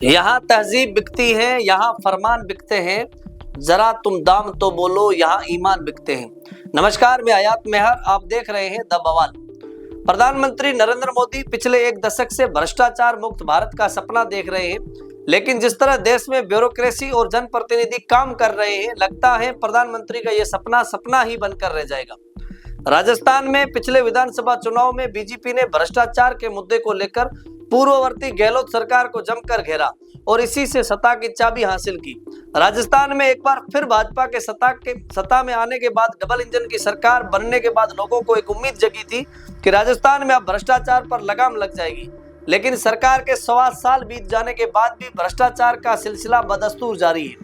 यहाँ तहजीब बिकती है, यहाँ फरमान बिकते हैं, जरा तुम दाम तो बोलो, यहाँ ईमान बिकते हैं। नमस्कार, मैं आयात मेहर, आप देख रहे हैं द बवाल। प्रधानमंत्री नरेंद्र मोदी पिछले एक दशक से भ्रष्टाचार मुक्त भारत का सपना देख रहे हैं, लेकिन जिस तरह देश में ब्यूरोक्रेसी और जनप्रतिनिधि काम कर रहे हैं, लगता है प्रधानमंत्री का यह सपना सपना ही बनकर रह जाएगा। राजस्थान में पिछले विधानसभा चुनाव में बीजेपी ने भ्रष्टाचार के मुद्दे को लेकर पूर्ववर्ती गहलोत सरकार को जमकर घेरा और इसी से सत्ता की चाबी हासिल की। राजस्थान में एक बार फिर भाजपा के सत्ता में आने के बाद डबल इंजन की सरकार बनने के बाद लोगों को एक उम्मीद जगी थी कि राजस्थान में अब भ्रष्टाचार पर लगाम लग जाएगी, लेकिन सरकार के 1.25 साल बीत जाने के बाद भी भ्रष्टाचार का सिलसिला बदस्तूर जारी है।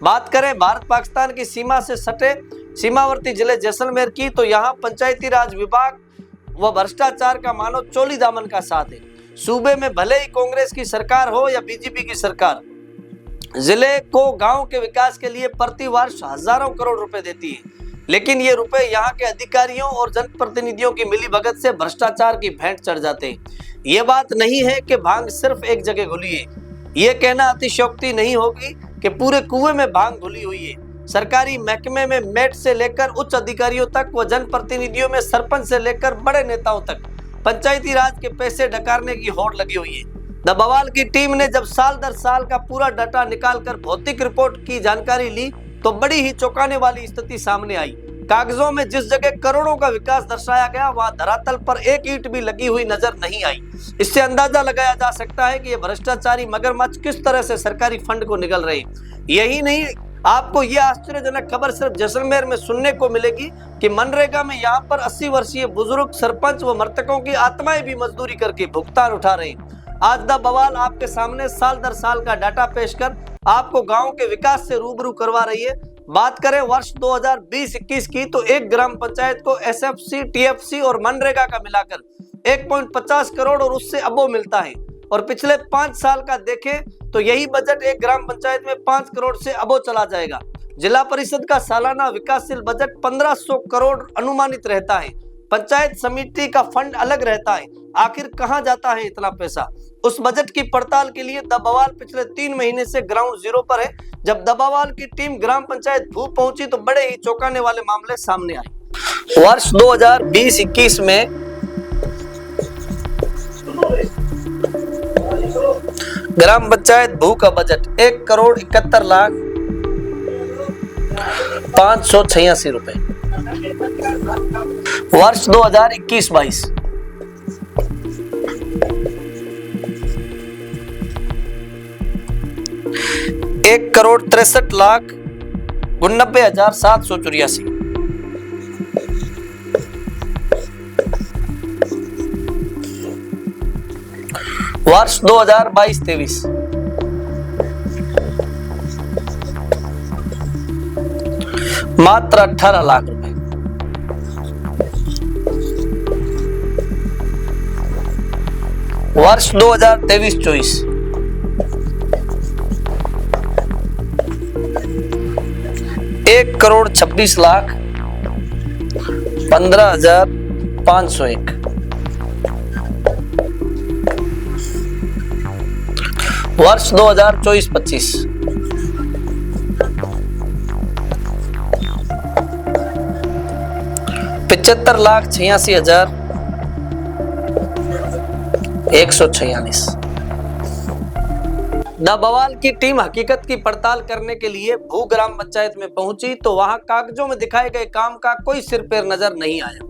बात करें भारत पाकिस्तान की सीमा से सटे सीमावर्ती जिले जैसलमेर की, तो यहाँ पंचायती राज विभाग व भ्रष्टाचार का मानो चोली दामन का साथ है। सूबे में भले ही कांग्रेस की सरकार हो या बीजेपी की सरकार, जिले को गांव के विकास के लिए प्रति वर्ष हजारों करोड़ रुपए देती है, लेकिन ये रुपए यहाँ के अधिकारियों और जनप्रतिनिधियों की मिलीभगत से भ्रष्टाचार की भेंट चढ़ जाते हैं। ये बात नहीं है कि भांग सिर्फ एक जगह घुली है, ये कहना अतिशयोक्ति नहीं होगी कि पूरे कुएं में भांग घुली हुई है। सरकारी महकमे में मेट से लेकर उच्च अधिकारियों तक व जनप्रतिनिधियों में सरपंच से लेकर बड़े नेताओं तक पंचायती राज के पैसे डकारने की होड़ लगी हुई है। द बवाल की टीम ने जब साल दर साल का पूरा डाटा निकालकर भौतिक रिपोर्ट की जानकारी ली, तो बड़ी ही चौंकाने वाली स्थिति सामने आई। कागजों में जिस जगह करोड़ों का विकास दर्शाया गया, वहां धरातल पर एक ईंट भी लगी हुई नजर नहीं आई। इससे अंदाजा लगाया जा सकता है कि ये भ्रष्टाचारी मगरमच्छ किस तरह से सरकारी फंड को निगल रहे हैं। यही नहीं, आपको यह आश्चर्यजनक खबर सिर्फ जैसलमेर में सुनने को मिलेगी कि मनरेगा में यहाँ पर 80 वर्षीय बुजुर्ग सरपंच व मृतकों की आत्माएं भी मजदूरी करके भुगतान उठा रहे हैं। आज द बवाल आपके सामने साल दर साल का डाटा पेश कर आपको गांव के विकास से रूबरू करवा रही है। बात करें वर्ष 2020-21 की, तो एक ग्राम पंचायत को एसएफसी, टीएफसी और मनरेगा का मिलाकर 1.50 करोड़ और उससे अबो मिलता है, और पिछले 5 साल का देखें तो यही बजट एक ग्राम पंचायत में 5 करोड़ से अबो चला जाएगा। जिला परिषद का सालाना विकासशील बजट 1500 करोड़ अनुमानित रहता है। पंचायत समिति का फंड अलग रहता है। आखिर कहां जाता है इतना पैसा? उस बजट की पड़ताल के लिए द बवाल पिछले 3 महीने से ग्राउंड जीरो पर है। जब द बवाल की टीम ग्राम पंचायत भू पहुंची तो बड़े ही चौंकाने वाले मामले सामने आए। वर्ष 2020-21 में ग्राम पंचायत भू का बजट 1,71,586 रुपए। वर्ष 2021-22 1,63,89,784। वर्ष 2022-23 मात्र 18 लाख रुपए। वर्ष 2023-24 1,26,15,501। वर्ष 2024-25 75,86,146। द बवाल की टीम हकीकत की पड़ताल करने के लिए भू ग्राम पंचायत में पहुंची, तो वहां कागजों में दिखाए गए काम का कोई सिर पैर नजर नहीं आया।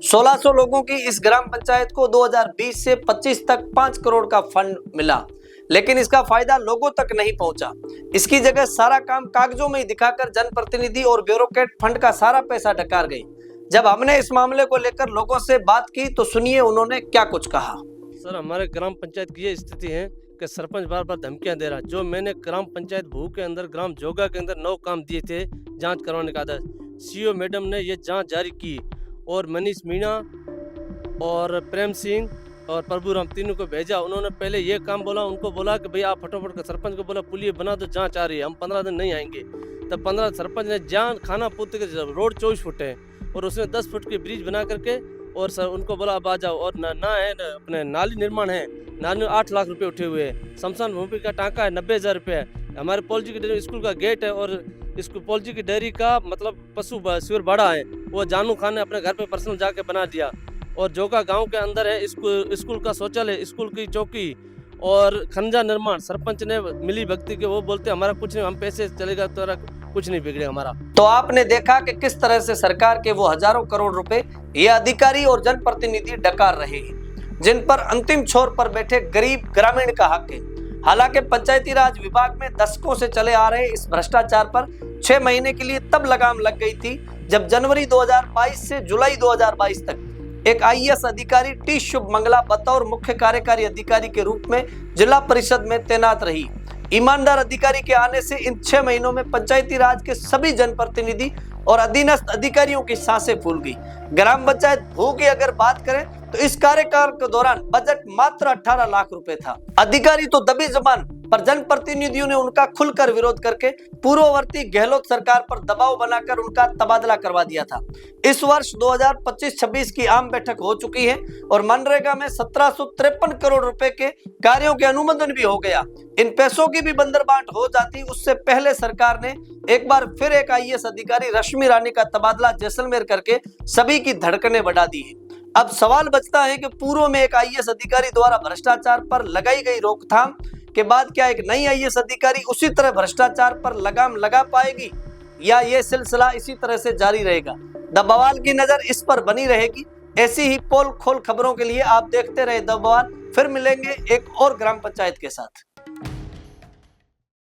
1600 लोगों की इस ग्राम पंचायत को 2020 से 25 तक 5 करोड़ का फंड मिला, लेकिन इसका फायदा लोगों तक नहीं पहुंचा। इसकी जगह सारा काम कागजों में ही दिखाकर जनप्रतिनिधि और ब्यूरोक्रेट फंड का सारा पैसा डकार गए। जब हमने इस मामले को लेकर लोगों से बात की, तो सुनिए उन्होंने क्या कुछ कहा। सर, हमारे ग्राम पंचायत की ये स्थिति है कि सरपंच बार बार धमकियां दे रहा है। जो मैंने ग्राम पंचायत भू के अंदर, ग्राम जोगा के अंदर 9 काम दिए थे जांच करवाने का आदेश, सीओ मैडम ने ये जांच जारी की और मनीष मीणा और प्रेम सिंह और प्रभुराम तीनों को भेजा। उन्होंने पहले ये काम बोला, उनको बोला कि भाई आप फटाफट का सरपंच को बोला पुलिया बना दो, जांच आ रही है, हम 15 दिन नहीं आएंगे। तब 15 सरपंच ने जान खाना पुत्र के रोड 24 फुट है और उसने 10 फुट के ब्रिज बना करके और सर उनको बोला अब आ जाओ, और ना है ना अपने नाली निर्माण है, नाली में 8 लाख रुपए उठे हुए हैं, शमशान भूमि का टाका है 90,000 रुपये है, हमारे पॉलिटी की डेयरी स्कूल का गेट है, और इसको पॉलिटी की डेयरी का मतलब पशु शिविर बड़ा है, वो जानू खान ने अपने घर पे पर्सनल जाके बना दिया। और जोगा गांव के अंदर है स्कूल का शौचालय, स्कूल की चौकी और खंजा निर्माण सरपंच ने मिली भक्ति के, वो बोलते हमारा कुछ नहीं, हम पैसे चलेगा तो कुछ नहीं बिगड़े हमारा। तो आपने देखा कि किस तरह से सरकार के वो हजारों करोड़ रुपए ये अधिकारी और जनप्रतिनिधि डकार रहे हैं, जिन पर अंतिम छोर पर बैठे गरीब ग्रामीण का हक है। हालांकि पंचायती राज विभाग में दशकों से चले आ रहे इस भ्रष्टाचार पर 6 महीने के लिए तब लगाम लग गई थी जब जनवरी 2022 से जुलाई 2022 तक एक आईएएस अधिकारी टी शुभ मंगला बतौर मुख्य कार्यकारी अधिकारी के रूप में जिला परिषद में तैनात रही। ईमानदार अधिकारी के आने से इन 6 महीनों में पंचायती राज के सभी जनप्रतिनिधि और अधीनस्थ अधिकारियों की सांसें फूल गई। ग्राम पंचायत भू की अगर बात करें तो इस कार्यकाल के दौरान बजट मात्र 18 लाख रुपए था। अधिकारी तो दबी जबान, पर जनप्रतिनिधियों ने उनका खुलकर विरोध करके पूर्ववर्ती गहलोत सरकार पर दबाव बनाकर उनका तबादला करवा दिया था। इस वर्ष 2025-26 की आम बैठक हो चुकी है और मनरेगा में 1753 करोड़ रुपए के कार्यों के अनुमोदन भी हो गया। इन पैसों की भी बंदरबांट हो जाती, उससे पहले सरकार ने एक बार फिर एक आईएएस अधिकारी रश्मि रानी का तबादला जैसलमेर करके सभी की धड़कनें बढ़ा दी है। अब सवाल बचता है कि पूर्व में एक आईएएस अधिकारी द्वारा भ्रष्टाचार पर लगाई गई रोकथाम के बाद क्या एक नई आईएएस अधिकारी उसी तरह भ्रष्टाचार पर लगाम लगा पाएगी, या ये सिलसिला इसी तरह से जारी रहेगा। द बवाल की नजर इस पर बनी रहेगी। ऐसी ही पोल खोल खबरों के लिए आप देखते रहे द बवाल। फिर मिलेंगे एक और ग्राम पंचायत के साथ।